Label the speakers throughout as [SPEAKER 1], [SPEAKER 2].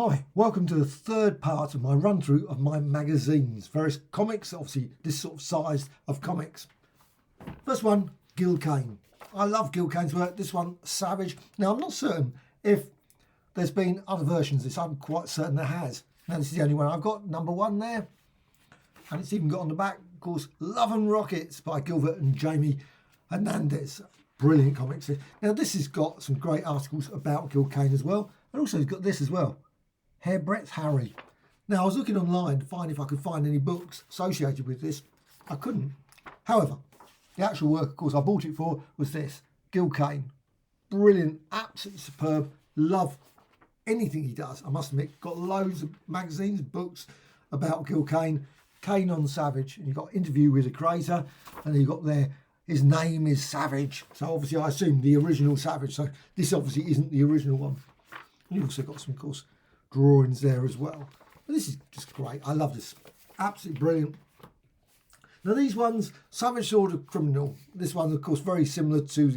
[SPEAKER 1] Hi, welcome to the third part of my run through of my magazines. Various comics, obviously this sort of size of comics. First one, Gil Kane. I love Gil Kane's work. This one, Savage. Now I'm not certain if there's been other versions of this. I'm quite certain there has. Now this is the only one I've got, number one there. And it's even got on the back, of course, Love and Rockets by Gilbert and Jamie Hernandez. Brilliant comics. Now this has got some great articles about Gil Kane as well. And also it's got this as well. Hairbreadth Harry. Now I was looking online to find if I could find any books associated with this. I couldn't. However, the actual work, of course, I bought it for was this. Gil Kane. Brilliant, absolutely superb. Love anything he does, I must admit. Got loads of magazines, books about Gil Kane. Kane on Savage. And you've got interview with the creator. And you've got there, his name is Savage. So obviously I assume the original Savage. So this obviously isn't the original one. And you've also got some, of course, drawings there as well. But this is just great. I love this. Absolutely brilliant. Now these ones, Savage Sword of Criminal. This one, of course, very similar to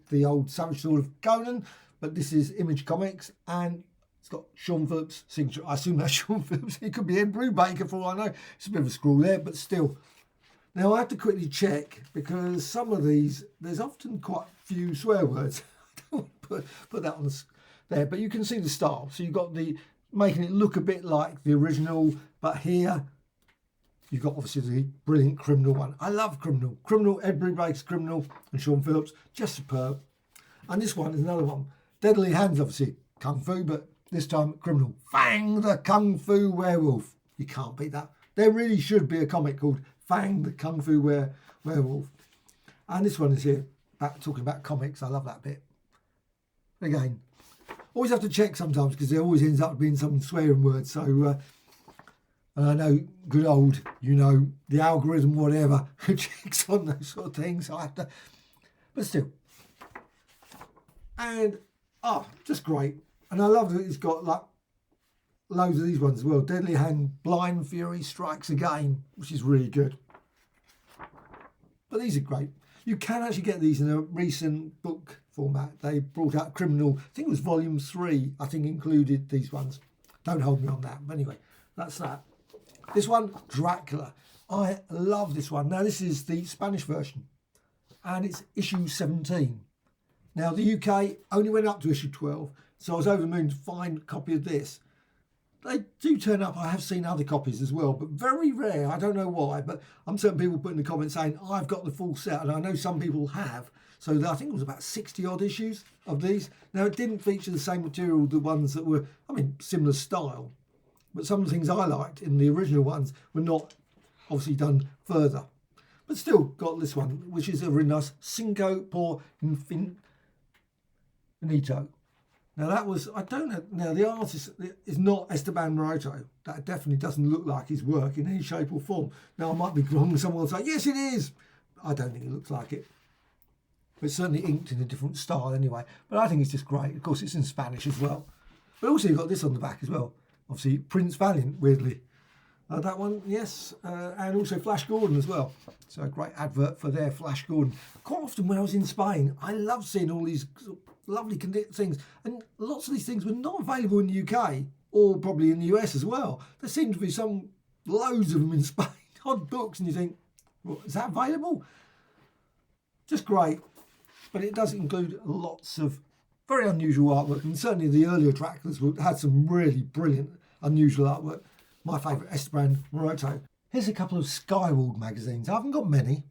[SPEAKER 1] the old Savage Sword of Conan, but this is Image Comics, and it's got Sean Phillips' signature. I assume that's Sean Phillips. It could be Ed Brubaker for all I know. It's a bit of a scrawl there, but still. Now I have to quickly check, because some of these, there's often quite a few swear words. I don't want to put that on there, but you can see the style. So you've got the making it look a bit like the original, but here you've got obviously the brilliant Criminal one. I love Criminal. Criminal, Ed Brubaker's Criminal and Sean Phillips, just superb. And this one is another one. Deadly Hands, obviously Kung Fu, but this time Criminal. Fang the Kung Fu Werewolf. You can't beat that. There really should be a comic called Fang the Kung Fu Werewolf. And this one is here, talking about comics. I love that bit. Again, always have to check sometimes, because there always ends up being some swearing words. So I know good old, the algorithm, whatever, checks on those sort of things. So I have to, but still. And, just great. And I love that it's got like loads of these ones as well. Deadly Hand, Blind Fury Strikes Again, which is really good. But these are great. You can actually get these in a recent book format. They brought out Criminal, I think it was volume 3, I think included these ones. Don't hold me on that. But anyway, that's that. This one, Dracula. I love this one. Now, this is the Spanish version, and it's issue 17. Now, the UK only went up to issue 12, so I was over the moon to find a copy of this. They do turn up. I have seen other copies as well, but very rare. I don't know why, but I'm certain people put in the comments saying, I've got the full set, and I know some people have. So I think it was about 60 odd issues of these. Now, it didn't feature the same material, the ones that were, similar style. But some of the things I liked in the original ones were not obviously done further. But still got this one, which is a really nice Cinco por Infinito. Now that was, I don't know, now the artist is not Esteban Maroto. That definitely doesn't look like his work in any shape or form. Now I might be wrong, someone will say, yes it is. I don't think it looks like it. But it's certainly inked in a different style anyway. But I think it's just great. Of course it's in Spanish as well. But also you've got this on the back as well. Obviously Prince Valiant, weirdly. That one, yes. And also Flash Gordon as well. So a great advert for their Flash Gordon. Quite often when I was in Spain, I love seeing all these lovely things, and lots of these things were not available in the UK or probably in the US as well. There seem to be loads of them in Spain, odd books, and you think, well, is that available? Just great. But it does include lots of very unusual artwork, and certainly the earlier Draculas had some really brilliant, unusual artwork. My favourite, Esteban Maroto. Here's a couple of Skywald magazines. I haven't got many.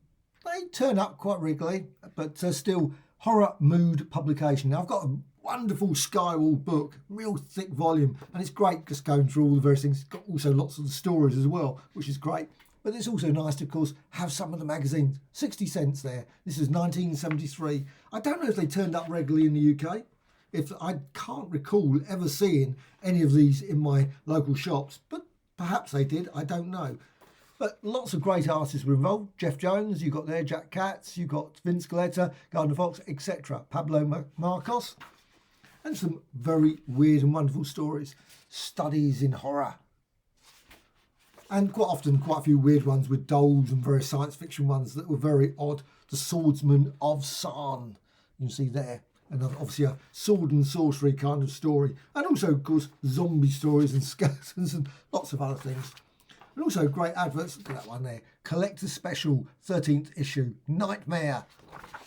[SPEAKER 1] They turn up quite regularly, but still horror mood publication. Now I've got a wonderful Skywald book, real thick volume, and it's great just going through all the various things. It's got also lots of the stories as well, which is great. But it's also nice to, of course, have some of the magazines. 60 cents there. This is 1973. I don't know if they turned up regularly in the UK. I can't recall ever seeing any of these in my local shops, but perhaps they did. I don't know. But lots of great artists were involved. Jeff Jones, you've got there, Jack Katz, you've got Vince Galetta, Gardner Fox, etc. Pablo Marcos. And some very weird and wonderful stories. Studies in horror. And quite often, quite a few weird ones with dolls and various science fiction ones that were very odd. The Swordsman of Sarn, you see there. And obviously a sword and sorcery kind of story. And also, of course, zombie stories and skeletons and lots of other things. And also great adverts. Look at that one there. Collector's Special, 13th issue. Nightmare.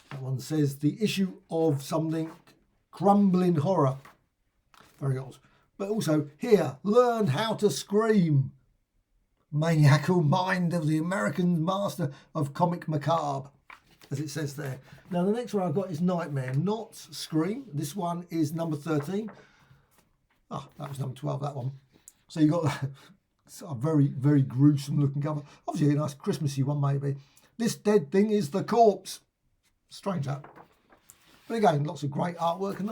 [SPEAKER 1] That one says the issue of something crumbling horror. Very odd. But also here, learn how to scream. Maniacal mind of the American master of comic macabre, as it says there. Now the next one I've got is Nightmare, not Scream. This one is number 13. Oh, that was number 12, that one. So you've got a very, very gruesome looking cover. Obviously a nice Christmassy one maybe. This dead thing is the corpse. Strange that. But again, lots of great artwork. And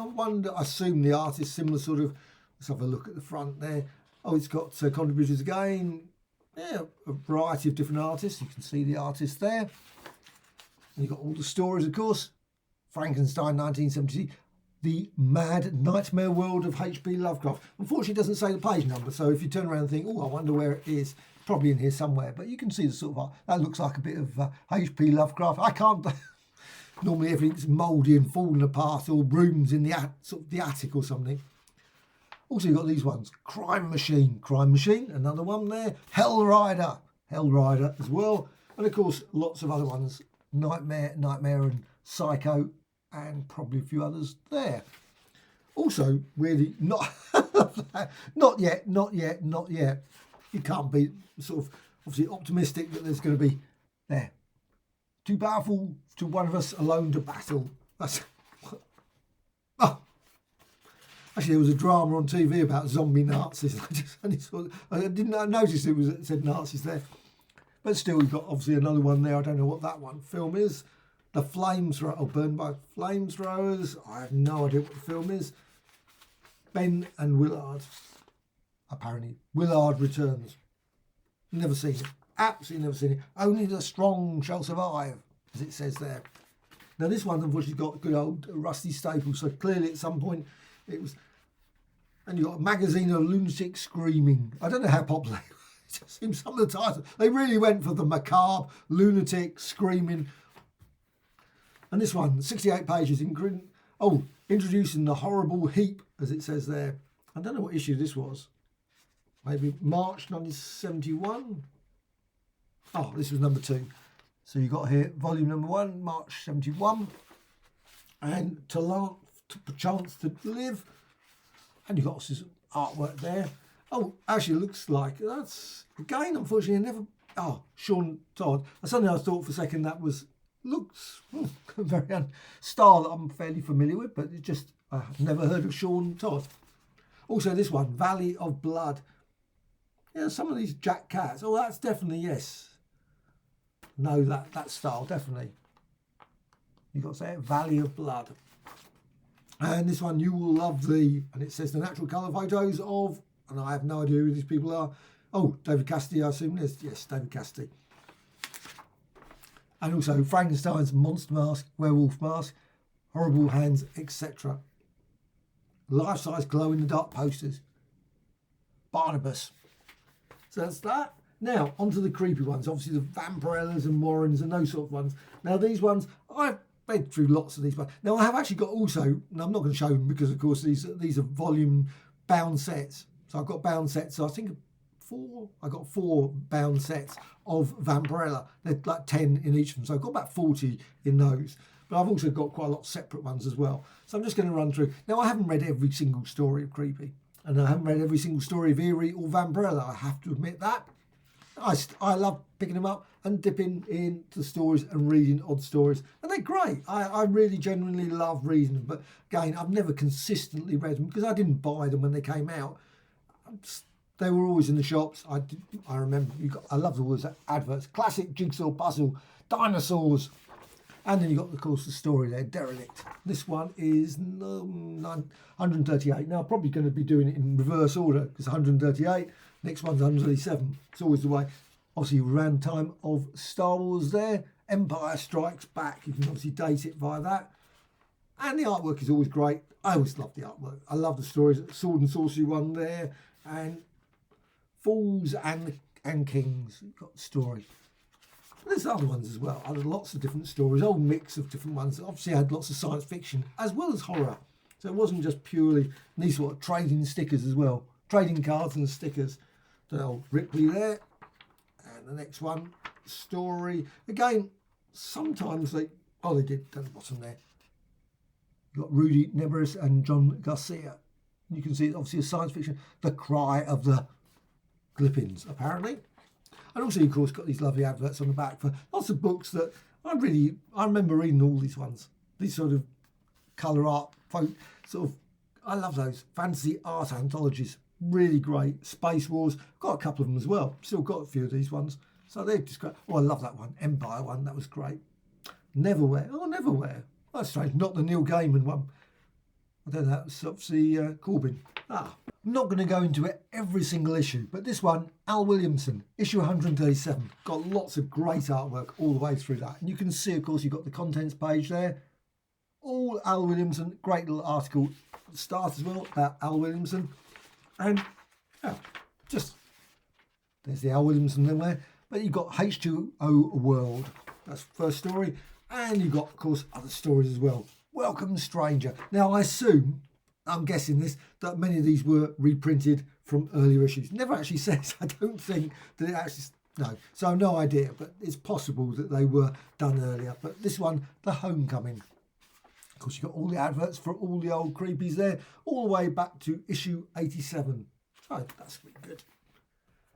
[SPEAKER 1] I assume the artist, similar sort of, let's have a look at the front there. Oh, it's got contributors again. Yeah, a variety of different artists. You can see the artist there. And you've got all the stories, of course. Frankenstein, 1970. The Mad Nightmare World of H.P. Lovecraft. Unfortunately, it doesn't say the page number. So if you turn around and think, oh, I wonder where it is, it's probably in here somewhere. But you can see the sort of art. That looks like a bit of H.P. Lovecraft. I can't... Normally everything's mouldy and falling apart, or rooms in the sort of the attic or something. Also, you've got these ones. Crime Machine, another one there. Hell Rider as well. And of course, lots of other ones. Nightmare and Psycho, and probably a few others there. Also, really, not yet. You can't be sort of obviously optimistic that there's going to be there. Too powerful to one of us alone to battle. That's... Oh. Actually, there was a drama on TV about zombie Nazis. I didn't notice it said Nazis there. But still, we've got obviously another one there. I don't know what that one film is. The Flamethrower, or Burned by Flamethrowers. I have no idea what the film is. Ben and Willard. Apparently, Willard returns. Never seen it. Absolutely never seen it. Only the strong shall survive, as it says there. Now, this one, unfortunately, got good old Rusty Staples. So clearly, at some point, it was, and you got a magazine of lunatics screaming. I don't know how popular it just seems some of the titles. They really went for the macabre, lunatic, screaming. And this one, 68 pages, introducing the horrible heap, as it says there. I don't know what issue this was. Maybe March 1971. Oh, this was number 2. So you got here volume number 1, March 71, and Chance to Live, and you've got this artwork there. Oh, actually looks like that's again, unfortunately, never. Oh, Sean Todd. Suddenly I thought for a second that looks very style that I'm fairly familiar with, but it just I've never heard of Sean Todd. Also, this one, Valley of Blood. Yeah, some of these Jack Cats. Oh, that's definitely yes. No, that style definitely. You got to say it, Valley of Blood. And this one, You Will Love Thee, and it says the natural colour photos of, and I have no idea who these people are. Oh, David Cassidy, I assume it is. Yes, David Cassidy. And also Frankenstein's monster mask, werewolf mask, horrible hands, etc. Life-size glow-in-the-dark posters. Barnabas. So that's that. Now, onto the creepy ones. Obviously, the Vampirellas and Warrens and those sort of ones. Now, these ones, I've read through lots of these ones. Now, I have actually got also, and I'm not going to show them because, of course, these are volume bound sets. So I've got bound sets. So I think I got 4 bound sets of Vampirella. They're like 10 in each of them. So I've got about 40 in those. But I've also got quite a lot of separate ones as well. So I'm just going to run through. Now, I haven't read every single story of Creepy. And I haven't read every single story of Eerie or Vampirella. I have to admit that. I love picking them up and dipping into stories and reading odd stories. And they're great. I really genuinely love reading them. But again, I've never consistently read them because I didn't buy them when they came out. They were always in the shops. I remember. I love all those adverts. Classic jigsaw puzzle, dinosaurs. And then you got, of course, the story there, Derelict. This one is 138. Now, I'm probably going to be doing it in reverse order because 138. Next one's 137. It's always the way. Obviously, around time of Star Wars there. Empire Strikes Back. You can obviously date it via that. And the artwork is always great. I always love the artwork. I love the stories. Sword and Sorcery one there. And Fools and Kings. You've got the story. There's other ones as well. There's lots of different stories, whole mix of different ones. Obviously, I had lots of science fiction as well as horror. So it wasn't just purely these sort of trading stickers as well. Trading cards and stickers. The old Ripley there. And the next one, story. Again, sometimes they did down the bottom there. You've got Rudy Neberis and John Garcia. You can see it's obviously a science fiction. The Cry of the Glippins, apparently. And also, of course, got these lovely adverts on the back for lots of books that I remember reading all these ones. These sort of colour art, I love those. Fantasy art anthologies. Really great. Space Wars. Got a couple of them as well. Still got a few of these ones. So they're just great. Oh, I love that one. Empire one. That was great. Neverwhere. Oh, Neverwhere. That's strange. Not the Neil Gaiman one. I don't know. That's obviously Corbyn. I'm not going to go into it every single issue, but this one, Al Williamson, issue 137. Got lots of great artwork all the way through that. And you can see, of course, you've got the contents page there. All Al Williamson. Great little article at the start as well about Al Williamson. And there's the Al Williamson in there. But you've got H2O World. That's the first story. And you've got, of course, other stories as well. Welcome Stranger. Now, I'm guessing this, that many of these were reprinted from earlier issues. Never actually says, I don't think that it actually, no. So no idea, but it's possible that they were done earlier. But this one, The Homecoming. Of course, you've got all the adverts for all the old creepies there, all the way back to issue 87. So that's pretty good.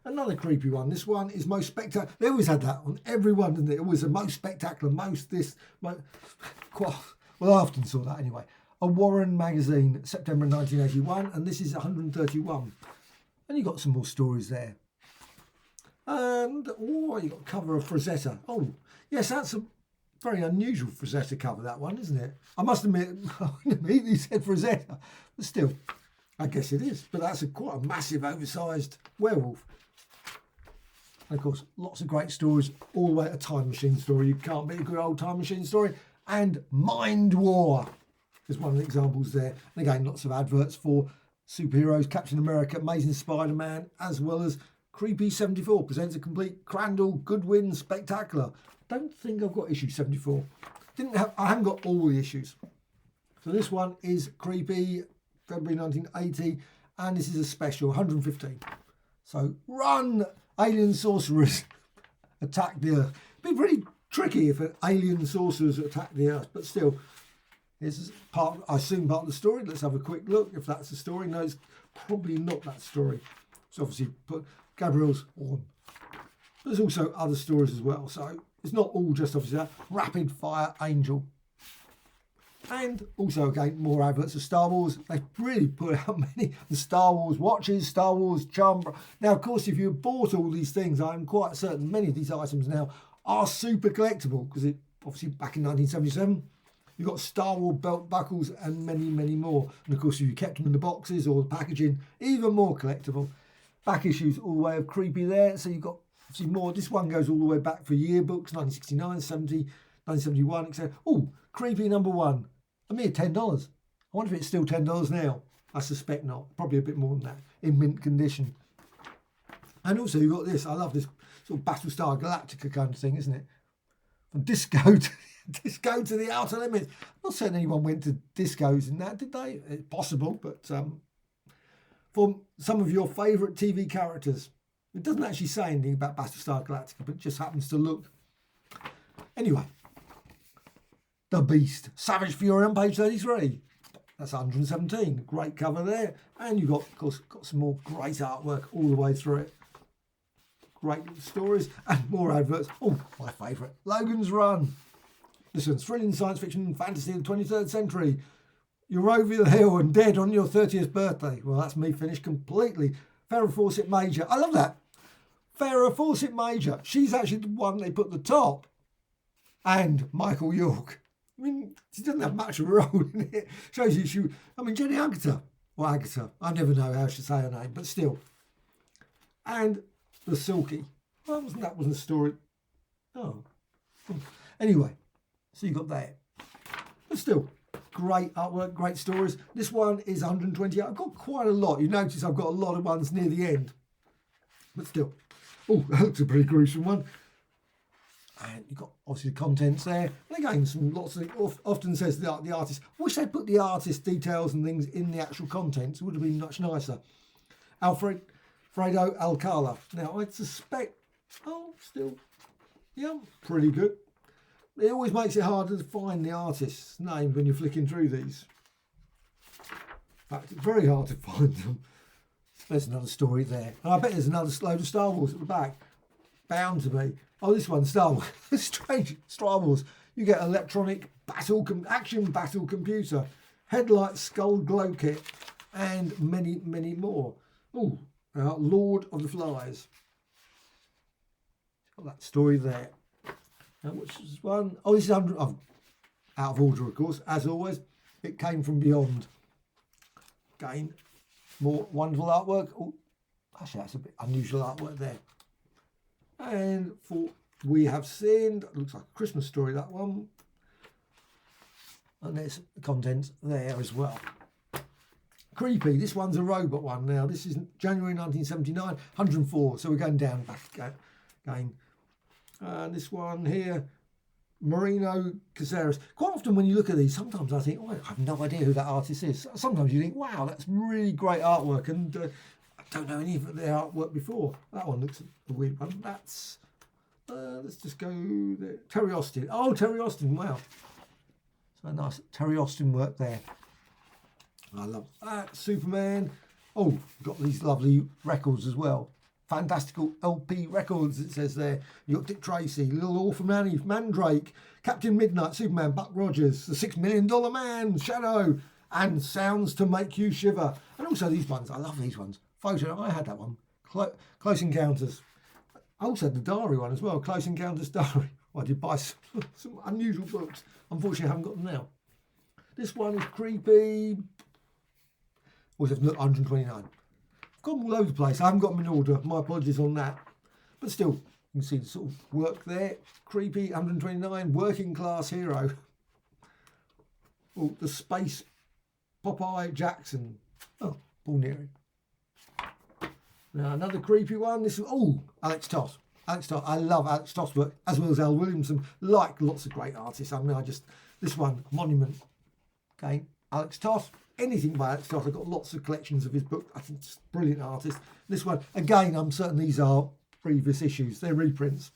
[SPEAKER 1] Another creepy one. This one is most spectacular. They always had that on every one, didn't they? It was the most spectacular, well, I often saw that anyway. A Warren magazine, September 1981, and this is 131. And you got some more stories there. And you got a cover of Frazetta. Oh, yes, that's a very unusual Frazetta cover, that one, isn't it? I must admit, I immediately said Frazetta, but still, I guess it is. But that's quite a massive, oversized werewolf. And of course, lots of great stories, all the way to Time Machine story. You can't beat a good old Time Machine story. And Mind War is one of the examples there. And again, lots of adverts for superheroes, Captain America, Amazing Spider-Man, as well as Creepy 74 presents a complete Crandall Goodwin Spectacular. Don't think I've got issue 74. I haven't got all the issues. So this one is Creepy, February 1980, and this is a special, 115. So run, alien sorcerers attack the Earth. It'd be pretty tricky if alien sorcerers attack the Earth, but still, it's part, I assume, part of the story. Let's have a quick look if that's the story. No, it's probably not that story. So obviously put Gabriel's on. There's also other stories as well, so it's not all just obviously that. Rapid Fire Angel. And also, again, more adverts of Star Wars. They've really put out many Star Wars watches, Star Wars charm. Now, of course, if you bought all these things, I'm quite certain many of these items now are super collectible, because it obviously back in 1977, you got Star Wars belt buckles and many, many more. And of course, if you kept them in the boxes or the packaging, even more collectible. Back issues all the way of Creepy there. So you've got obviously more. This one goes all the way back for yearbooks, 1969, 70, 1971, etc. Oh, Creepy #1. A mere $10. I wonder if it's still $10 now. I suspect not. Probably a bit more than that, in mint condition. And also you've got this. I love this sort of Battlestar Galactica kind of thing, isn't it? From disco to the outer limits. I'm not certain anyone went to discos in that, did they? It's possible, but for some of your favourite TV characters. It doesn't actually say anything about Battlestar Galactica, but it just happens to look. Anyway. The Beast. Savage Fury on page 33. That's 117. Great cover there. And you've got, of course, some more great artwork all the way through it. Great stories and more adverts. Oh, my favourite. Logan's Run. This one's thrilling science fiction and fantasy of the 23rd century. You're over the hill and dead on your 30th birthday. Well, that's me finished completely. Farrah Fawcett Major. I love that. Farrah Fawcett Major. She's actually the one they put the top. And Michael York. I mean, she doesn't have much of a role in it. Shows you Jenny Agutter. Or Agutter. I never know how she say her name, but still. And the Silky. Well, that wasn't a story. Oh. Anyway, so you got that. But still, great artwork, great stories. This one is 120. I've got quite a lot. You notice I've got a lot of ones near the end. But still. Oh, that looks a pretty gruesome one. And you've got obviously the contents there. And again, some lots of often says the artist. I wish they'd put the artist details and things in the actual contents. It would have been much nicer. Fredo Alcala. Now I suspect, still, yeah, pretty good. It always makes it harder to find the artist's name when you're flicking through these. In fact, it's very hard to find them. There's another story there. And I bet there's another load of Star Wars at the back. Bound to be. Oh, this one's Star Wars. Strange. Star Wars. You get electronic action battle computer, headlight skull glow kit, and many, many more. Oh, Lord of the Flies. Got that story there. Now, which is one? Oh, this is out of order, of course, as always. It came from beyond. Again, more wonderful artwork. Oh, actually, that's a bit unusual artwork there. And for We Have Sinned, looks like a Christmas story, that one. And there's content there as well. Creepy, this one's a robot one now. This is January 1979, 104. So we're going down back again. And this one here, Marino Caceres. Quite often when you look at these, sometimes I think, I have no idea who that artist is. Sometimes you think, wow, that's really great artwork. And I don't know any of their artwork before. That one looks a weird one. That's, let's just go there. Terry Austin. Oh, Terry Austin, wow. So nice Terry Austin work there. I love that. Superman. Oh, got these lovely records as well. Fantastical LP records, it says there. You've got Dick Tracy, Little Orphan Annie, Mandrake, Captain Midnight, Superman, Buck Rogers, The $6 Million Man, Shadow, and Sounds to Make You Shiver. And also these ones, I love these ones. Photo, I had that one. Close Encounters. I also had the diary one as well, Close Encounters Diary. I did buy some unusual books. Unfortunately, I haven't got them now. This one is creepy. Always have to look 129. I've got them all over the place. I haven't got them in order. My apologies on that. But still, you can see the sort of work there. Creepy, 129. Working Class Hero. Oh, the Space Popeye Jackson. Oh, Paul Neary. Now another creepy one. This is Alex Toss. Alex Toss. I love Alex Toss work as well as Al Williamson. Like lots of great artists. I mean, this one, Monument. Okay, Alex Toss. Anything by Alex Toss. I've got lots of collections of his book. I think it's a brilliant artist. This one, again, I'm certain these are previous issues. They're reprints.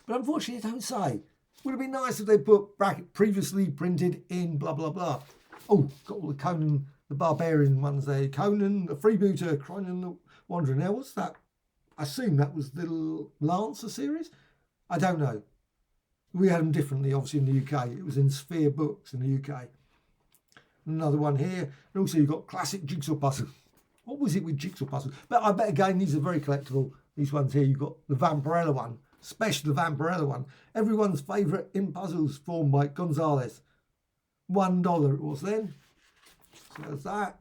[SPEAKER 1] But unfortunately, they don't say. Would have been nice if they put bracket previously printed in blah, blah, blah. Oh, got all the Conan the Barbarian ones there. Conan, the Freebooter, Conan the Wanderer. Now, what's that? I assume that was the Lancer series? I don't know. We had them differently, obviously, in the UK. It was in Sphere Books in the UK. Another one here. And also you've got classic jigsaw puzzle. What was it with jigsaw puzzle? But I bet, again, these are very collectible. These ones here, you've got the Vampirella one. Especially the Vampirella one. Everyone's favourite in puzzles formed by Gonzalez. $1 it was then. So there's that.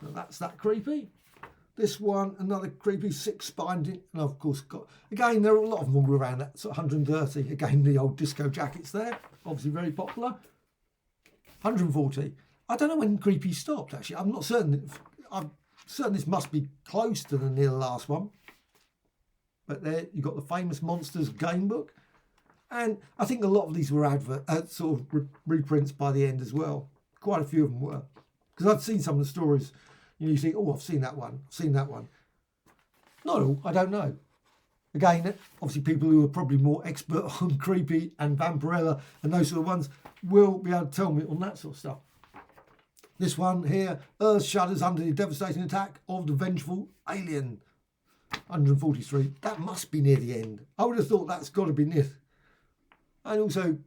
[SPEAKER 1] So that's that creepy. This one, another creepy 6-spined. And of course, again, there are a lot of them all around that sort of 130. Again, the old disco jackets there. Obviously very popular. 140. I don't know when creepy stopped, actually. I'm not certain. I'm certain this must be close to the near last one. But there you've got the famous Monsters game book. And I think a lot of these were sort of reprints by the end as well. Quite a few of them were. Because I'd seen some of the stories. You think, I've seen that one. I've seen that one. Not all, I don't know. Again, obviously people who are probably more expert on creepy and Vampirella and those sort of ones will be able to tell me on that sort of stuff. This one here, Earth shudders under the devastating attack of the vengeful alien. 143. That must be near the end. I would have thought that's got to be near. And also,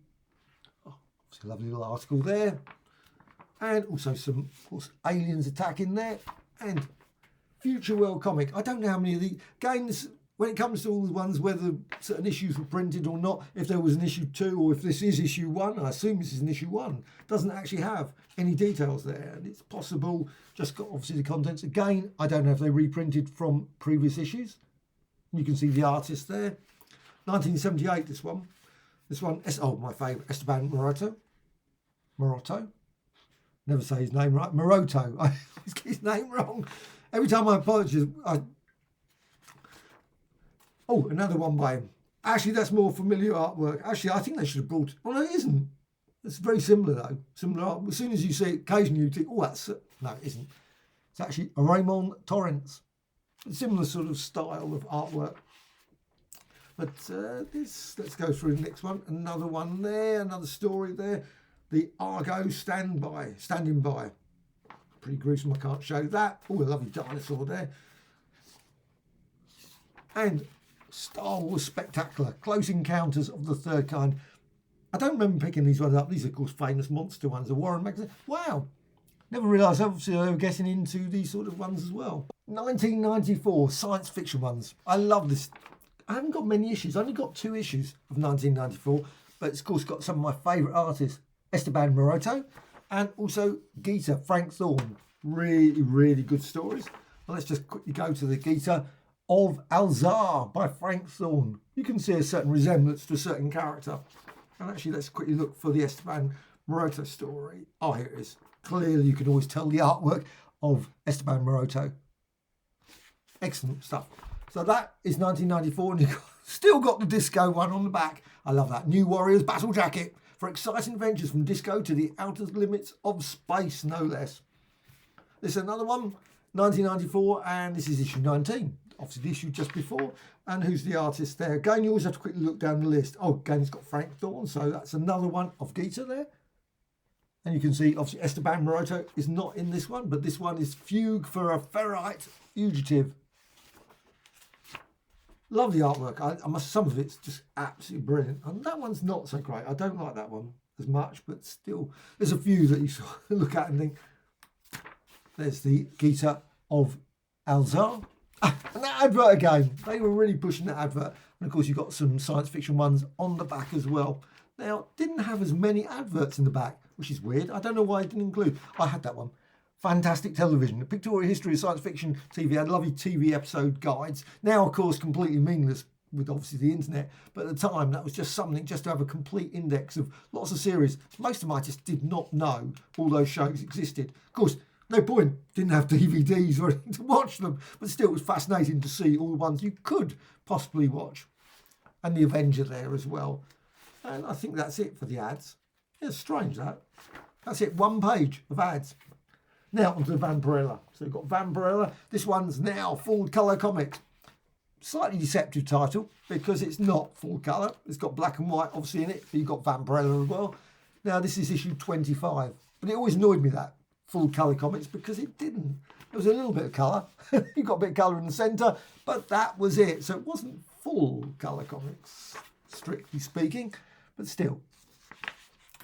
[SPEAKER 1] obviously a lovely little article there. And also some, of course, aliens attacking there. And Future World comic. I don't know how many of these games, when it comes to all the ones, whether certain issues were printed or not, if there was an issue 2 or if this is issue 1, I assume this is an issue 1, doesn't actually have any details there. And it's possible, just got obviously the contents. Again, I don't know if they reprinted from previous issues. You can see the artist there. 1978, this one. This one, my favourite, Esteban Maroto. Never say his name right. Maroto. I always get his name wrong. Every time I apologise. Another one by him. Actually, that's more familiar artwork. Actually, I think they should have brought... Well, no, it isn't. It's very similar, though. Similar art. As soon as you see it, occasionally you think, oh, that's... No, it isn't. It's actually Raymond Torrance. A similar sort of style of artwork. But let's go through the next one. Another one there, another story there. The Argo Standing By. Pretty gruesome, I can't show that. Oh, a lovely dinosaur there. And Star Wars Spectacular, Close Encounters of the Third Kind. I don't remember picking these ones up. These are, of course, famous monster ones. The Warren magazine. Wow. Never realised, obviously, they were getting into these sort of ones as well. 1994, science fiction ones. I love this. I haven't got many issues. I only got 2 issues of 1994. But it's, of course, got some of my favourite artists. Esteban Maroto and also Gita, Frank Thorne. Really, really good stories. Well, let's just quickly go to the Gita of Alzar by Frank Thorne. You can see a certain resemblance to a certain character. And actually, let's quickly look for the Esteban Maroto story. Oh, here it is. Clearly, you can always tell the artwork of Esteban Maroto. Excellent stuff. So that is 1994, and you've still got the disco one on the back. I love that. New Warriors Battle Jacket for exciting adventures from disco to the outer limits of space, no less. This is another one, 1994, and this is issue 19. Obviously, the issue just before. And who's the artist there? Again, you always have to quickly look down the list. Oh, again, it's got Frank Thorne, so that's another one of Gita there. And you can see, obviously, Esteban Maroto is not in this one, but this one is Fugue for a Ferrite Fugitive. Love the artwork. Some of it's just absolutely brilliant. And that one's not so great. I don't like that one as much, but still, there's a few that you sort of look at and think, there's the Gita of Alzar. And that advert again, they were really pushing that advert. And of course, you've got some science fiction ones on the back as well. Now, didn't have as many adverts in the back, which is weird. I don't know why I didn't include. I had that one. Fantastic Television, the pictorial history of science fiction TV. Had lovely TV episode guides. Now, of course, completely meaningless with obviously the internet. But at the time, that was just something just to have a complete index of lots of series. Most of them I just did not know all those shows existed. Of course, no point. Didn't have DVDs or anything to watch them. But still, it was fascinating to see all the ones you could possibly watch. And the Avenger there as well. And I think that's it for the ads. It's strange, that. That's it, 1 page of ads. Now onto Vampirella. So we've got Vampirella. This one's now full colour comics. Slightly deceptive title because it's not full colour. It's got black and white obviously in it, but you've got Vampirella as well. Now this is issue 25. But it always annoyed me, that full colour comics, because it didn't. There was a little bit of colour. You got a bit of colour in the centre, but that was it. So it wasn't full colour comics, strictly speaking, but still.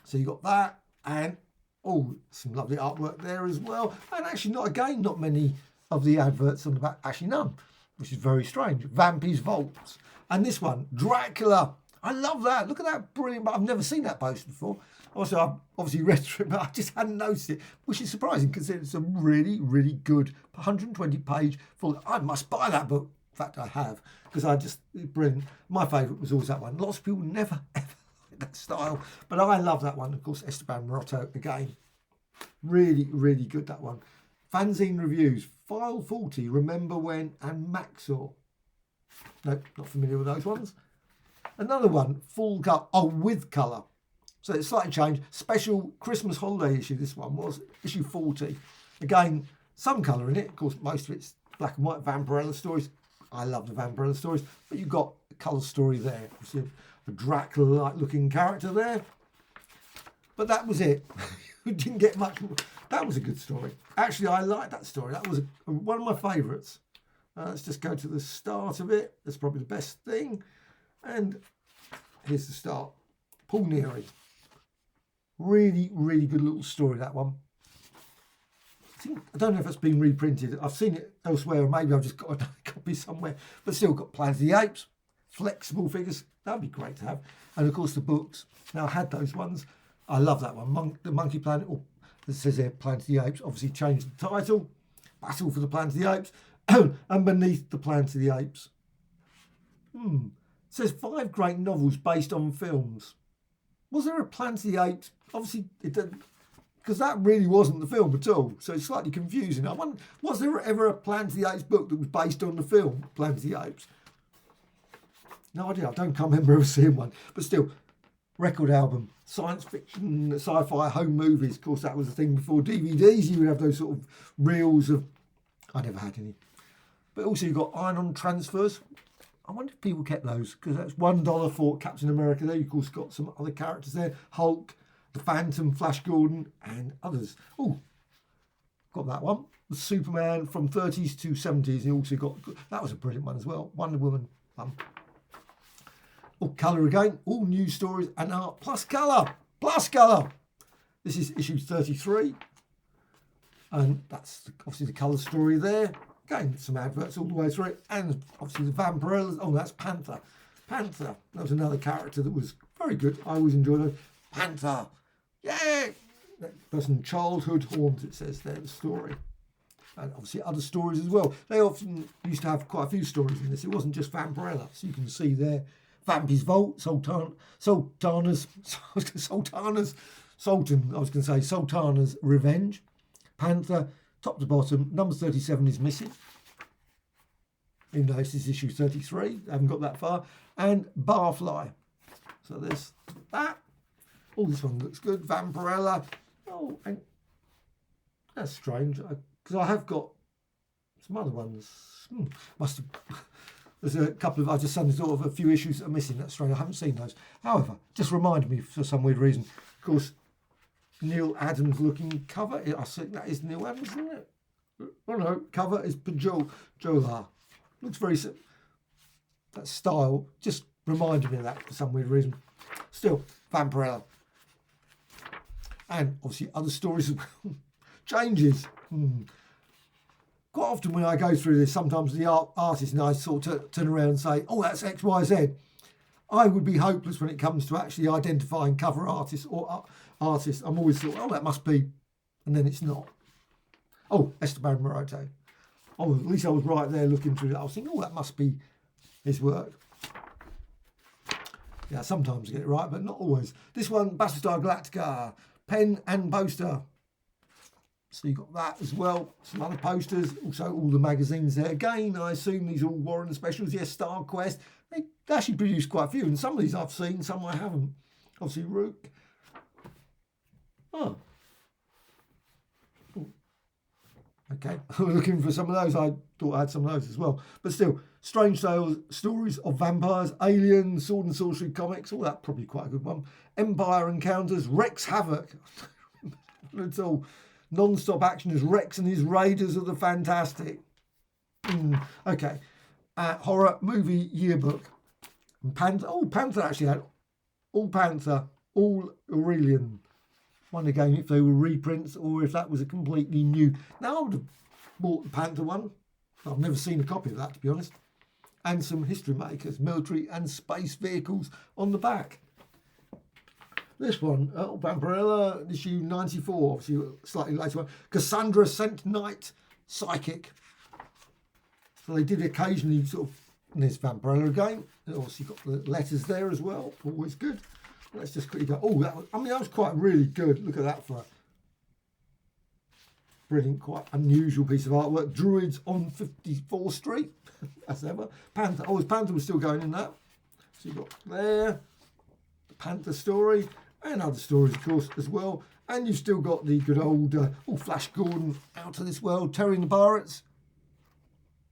[SPEAKER 1] So you got that, and oh, some lovely artwork there as well. And actually, not many of the adverts on the back. Actually, none, which is very strange. Vampy's Vaults. And this one, Dracula. I love that. Look at that, brilliant. But I've never seen that poster before. Also, I've obviously read through it, but I just hadn't noticed it, which is surprising because it's a really, really good 120-page full. I must buy that book. In fact, I have, because it's brilliant. My favourite was always that one. Lots of people never, ever like that style, but I love that one. Of course, Esteban Maroto again. Really, really good, that one. Fanzine reviews. File 40, Remember When, and Maxor. Nope, not familiar with those ones. Another one, full colour. Oh, with colour. So it's slightly changed. Special Christmas holiday issue, this one was. Issue 40. Again, some colour in it. Of course, most of it's black and white. Vampirella stories. I love the Vampirella stories. But you've got a colour story there. You see a Dracula-like looking character there. But that was it. We didn't get much more. That was a good story. Actually, I liked that story. That was one of my favourites. Let's just go to the start of it. That's probably the best thing. And here's the start. Paul Neary. Really, really good little story, that one. I don't know if it's been reprinted. I've seen it elsewhere, or maybe I've just got a copy somewhere. But still got Planet of the Apes, flexible figures. That'd be great to have. And of course the books. Now I had those ones. I love that one. The Monkey Planet. Oh, it says there, Planet of the Apes. Obviously changed the title. Battle for the Planet of the Apes. And beneath the Planet of the Apes. It says 5 great novels based on films. Was there a Planet of the Apes? Obviously it didn't, because that really wasn't the film at all. So it's slightly confusing. I wonder, was there ever a Planet of the Apes book that was based on the film Planet of the Apes? No idea. I can't remember ever seeing one. But still, record album, science fiction, sci-fi, home movies. Of course, that was the thing before DVDs. You would have those sort of reels of... I never had any. But also you've got iron-on transfers. I wonder if people kept those, because that's $1 for Captain America there. You of course got some other characters there. Hulk, the Phantom, Flash Gordon, and others. Oh, got that one. The Superman from 30s to 70s. You also got... That was a brilliant one as well. Wonder Woman one. Oh, colour again. All news stories and art plus colour. Plus colour. This is issue 33. And that's obviously the colour story there. Again, some adverts all the way through it. And obviously the Vampirella. Oh, that's Panther. Panther. That was another character that was very good. I always enjoyed it. Panther. Yeah. That person, childhood haunt, it says there, the story. And obviously other stories as well. They often used to have quite a few stories in this. It wasn't just Vampirella. So you can see there, Vampy's Vault, Sultana's Revenge, Panther, top to bottom, number 37 is missing. Even though this is issue 33, I haven't got that far. And Barfly. So there's that. Oh, this one looks good. Vampirella. Oh, and that's strange, because I have got some other ones. Must have... There's a couple of... I just suddenly thought of a few issues that are missing. That's strange. I haven't seen those. However, just reminded me for some weird reason. Of course, Neil Adams looking cover. I think that is Neil Adams, isn't it? Oh no, cover is Pajola. Looks very... That style just reminded me of that for some weird reason. Still, Vampirella. And obviously other stories as well. Changes. Quite often when I go through this, sometimes the artist and I sort of turn around and say, oh, that's X, Y, Z. I would be hopeless when it comes to actually identifying cover artists or artists. I'm always thought, oh, that must be, and then it's not. Oh, Esteban Maroto. Oh, at least I was right there looking through that. I was thinking, oh, that must be his work. Yeah, sometimes I get it right, but not always. This one, Battlestar Galactica, pen and poster. So you've got that as well. Some other posters. Also all the magazines there. Again, I assume these are all Warren specials. Yes, Star Quest. They actually produced quite a few. And some of these I've seen, some I haven't. Obviously, Rook. Oh. Okay. I was looking for some of those. I thought I had some of those as well. But still, Strange Tales, Stories of Vampires, Alien, Sword and Sorcery comics. All that probably quite a good one. Empire Encounters, Rex Havoc. It's all... Non-stop action as Rex and his Raiders of the Fantastic. Okay. Horror movie yearbook. And Panther. Oh, Panther actually had all Panther, all Aurelian. Wonder again if they were reprints or if that was a completely new. Now I would have bought the Panther one. I've never seen a copy of that, to be honest. And some history makers, military and space vehicles on the back. This one, Vampirella, issue 94, obviously slightly later one. Cassandra Sent Knight, Psychic. So they did occasionally sort of, and there's Vampirella again. And obviously got the letters there as well, always good. Let's just quickly go, oh, that was quite really good. Look at that for a brilliant, quite unusual piece of artwork. Druids on 54th Street, as ever. Panther, oh, Panther was still going in that. So you've got there, the Panther story. And other stories, of course, as well. And you've still got the good old Flash Gordon, Out of This World, Terry and the Pirates.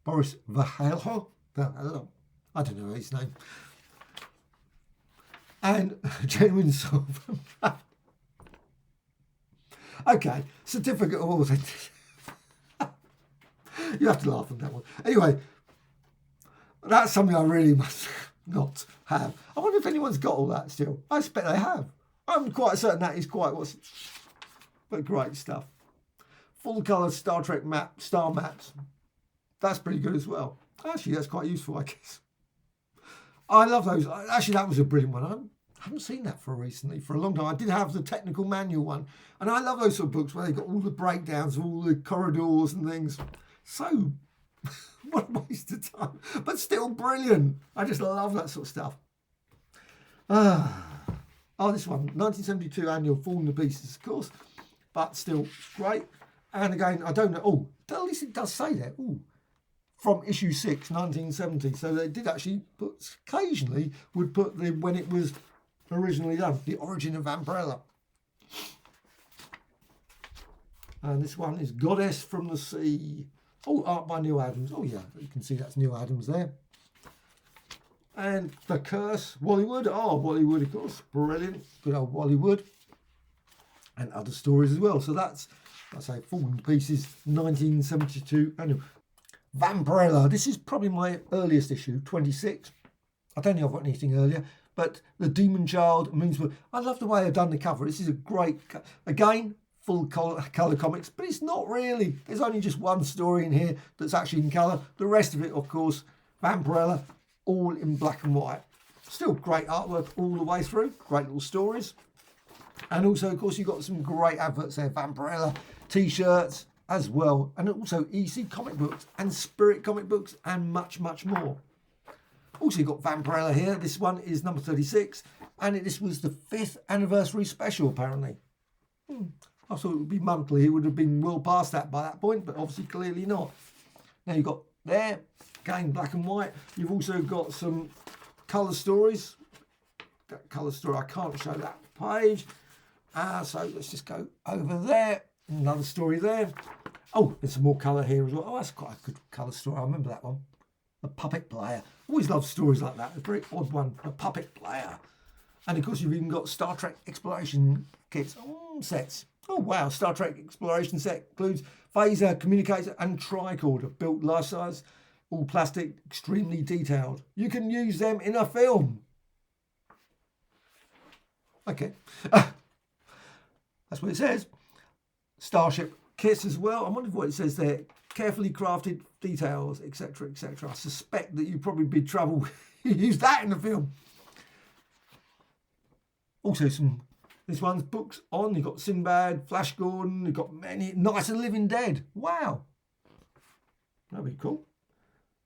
[SPEAKER 1] Boris Vahelho. I don't know his name. And Genuine Soul. Okay, Certificate of Authenticity. You have to laugh at that one. Anyway, that's something I really must not have. I wonder if anyone's got all that still. I expect they have. I'm quite certain that is quite but great stuff. Full colour Star Trek star maps. That's pretty good as well. Actually, that's quite useful, I guess. I love those. Actually, that was a brilliant one. I haven't seen that for a long time. I did have the technical manual one. And I love those sort of books where they've got all the breakdowns of all the corridors and things. So, what a waste of time. But still brilliant. I just love that sort of stuff. Oh, this one, 1972 annual, Falling to Pieces, of course, but still great. And again, I don't know. Oh, at least it does say that. Oh, from issue 6, 1970. So they did actually put, occasionally would put the when it was originally done, the origin of Vampirella. And this one is Goddess from the Sea. Oh, art by Neil Adams. Oh yeah, you can see that's Neil Adams there. And The Curse, Wally Wood. Oh, Wally Wood, of course, brilliant. Good old Wally Wood. And other stories as well. So that's, I say, Fallen to Pieces, 1972 annual. Vampirella. This is probably my earliest issue, 26. I don't think I've got anything earlier. But The Demon Child, Moonswood. I love the way they've done the cover. This is a great, again, full colour comics, but it's not really. There's only just one story in here that's actually in colour. The rest of it, of course, Vampirella, all in black and white. Still great artwork all the way through. Great little stories. And also, of course, you've got some great adverts there. Vampirella t-shirts as well. And also EC comic books and Spirit comic books and much, much more. Also, you've got Vampirella here. This one is number 36. And this was the 5th anniversary special, apparently. I thought it would be monthly. It would have been well past that by that point, but obviously clearly not. Now you've got there, again, black and white. You've also got some colour stories. That colour story, I can't show that page. So let's just go over there. Another story there. Oh, there's some more colour here as well. Oh, that's quite a good colour story. I remember that one. The Puppet Player. Always love stories like that. A very odd one. The Puppet Player. And of course, you've even got Star Trek exploration kits. Sets. Oh, wow. Star Trek exploration set includes phaser, communicator, and tricorder. Built life-size, all plastic, extremely detailed. You can use them in a film. Okay. That's what it says. Starship kits as well. I wonder what it says there. Carefully crafted details, etc., etc. I suspect that you'd probably be trouble use that in the film. Also this one's books on. You've got Sinbad, Flash Gordon, you've got many. Night of the Living Dead. Wow. That'd be cool.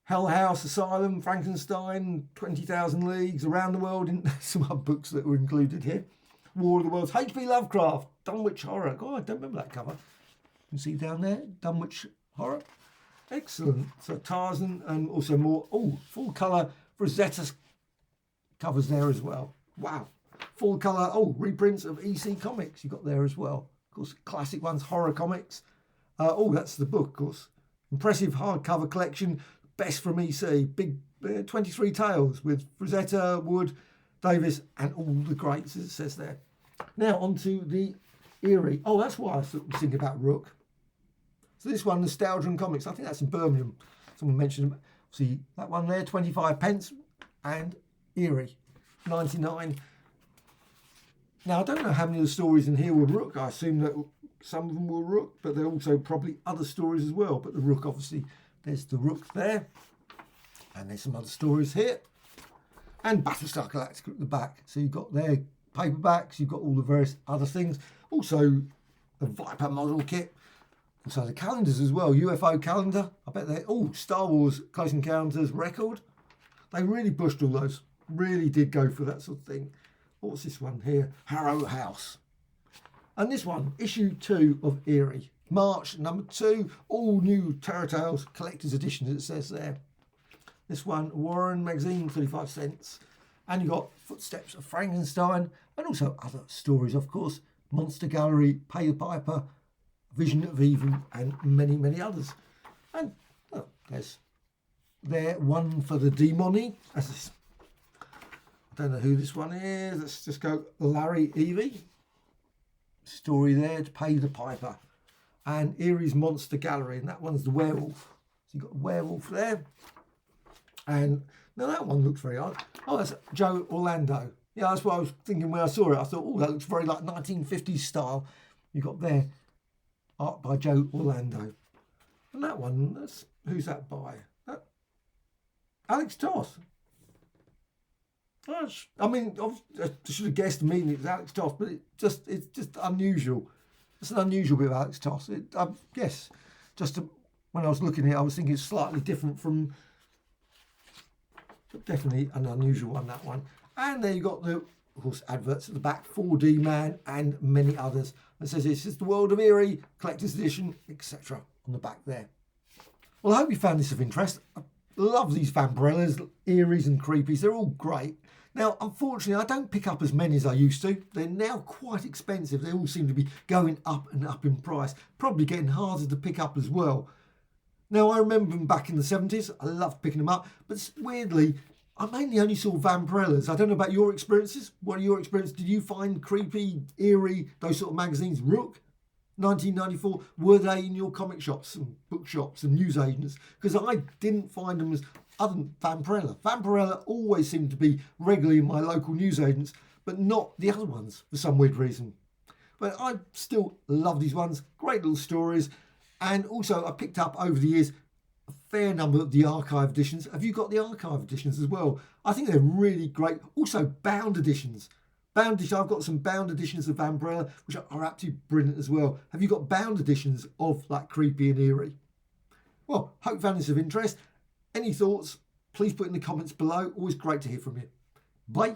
[SPEAKER 1] Hell House, Asylum, Frankenstein, 20,000 Leagues, Around the World. Some other books that were included here. War of the Worlds, H.P. Lovecraft, Dunwich Horror. God, I don't remember that cover. You can see down there, Dunwich Horror. Excellent. So Tarzan and also more, full colour Rosetta covers there as well. Wow. Full colour, reprints of EC Comics you got there as well. Of course, classic ones, horror comics. That's the book, of course. Impressive hardcover collection, best from EC. Big 23 tales with Rosetta, Wood, Davis, and all the greats, as it says there. Now, on to the Eerie. Oh, that's why I was thinking about Rook. So this one, Nostalgia and Comics, I think that's in Birmingham. Someone mentioned, see that one there, 25 pence, and Eerie, 99. Now, I don't know how many of the stories in here were Rook. I assume that some of them were Rook, but there are also probably other stories as well. But the Rook, obviously, there's the Rook there. And there's some other stories here. And Battlestar Galactica at the back. So you've got their paperbacks, you've got all the various other things. Also, the Viper model kit. Also the calendars as well. UFO calendar. I bet they're... Star Wars Close Encounters record. They really pushed all those. Really did go for that sort of thing. What's this one here? Harrow House. And this one, issue 2 of Eerie. March number 2. All new Terror Tales collector's edition, as it says there. This one, Warren magazine, 35 cents. And you've got Footsteps of Frankenstein. And also other stories, of course. Monster Gallery, Pay the Piper, Vision of Evil, and many, many others. And there's one for the Demoni. I don't know who this one is. Let's just go Larry Evie. Story there to Pay the Piper. And Eerie's Monster Gallery. And that one's the werewolf. So you've got a werewolf there. And now that one looks very odd. Oh, that's Joe Orlando. Yeah, that's what I was thinking when I saw it. I thought, that looks very like 1950s style. You've got there art by Joe Orlando. And that one, who's that by? Alex Toth. I mean, I should have guessed immediately it was Alex Toth, but it's just unusual. It's an unusual bit of Alex Toth. When I was looking at it, I was thinking it's slightly different from, but definitely an unusual one, that one. And there you got the, of course, adverts at the back, 4D Man and many others. It says this is the World of Eerie, Collector's Edition, etc. on the back there. Well, I hope you found this of interest. I love these Vampirellas, Eerie's and Creepies. They're all great. Now, unfortunately, I don't pick up as many as I used to. They're now quite expensive. They all seem to be going up and up in price, probably getting harder to pick up as well. Now, I remember them back in the 70s. I loved picking them up, but weirdly, I mainly only saw Vampirellas. I don't know about your experiences. What are your experiences? Did you find Creepy, Eerie, those sort of magazines, Rook, 1994, were they in your comic shops and bookshops and newsagents? Because I didn't find them as other than Vampirella. Vampirella always seemed to be regularly in my local newsagents, but not the other ones for some weird reason. But I still love these ones. Great little stories. And also I picked up over the years a fair number of the archive editions. Have you got the archive editions as well? I think they're really great. Also bound editions. I've got some bound editions of Vampirella, which are absolutely brilliant as well. Have you got bound editions of like Creepy and Eerie? Well, hope you found this of interest. Any thoughts, please put in the comments below. Always great to hear from you. Bye.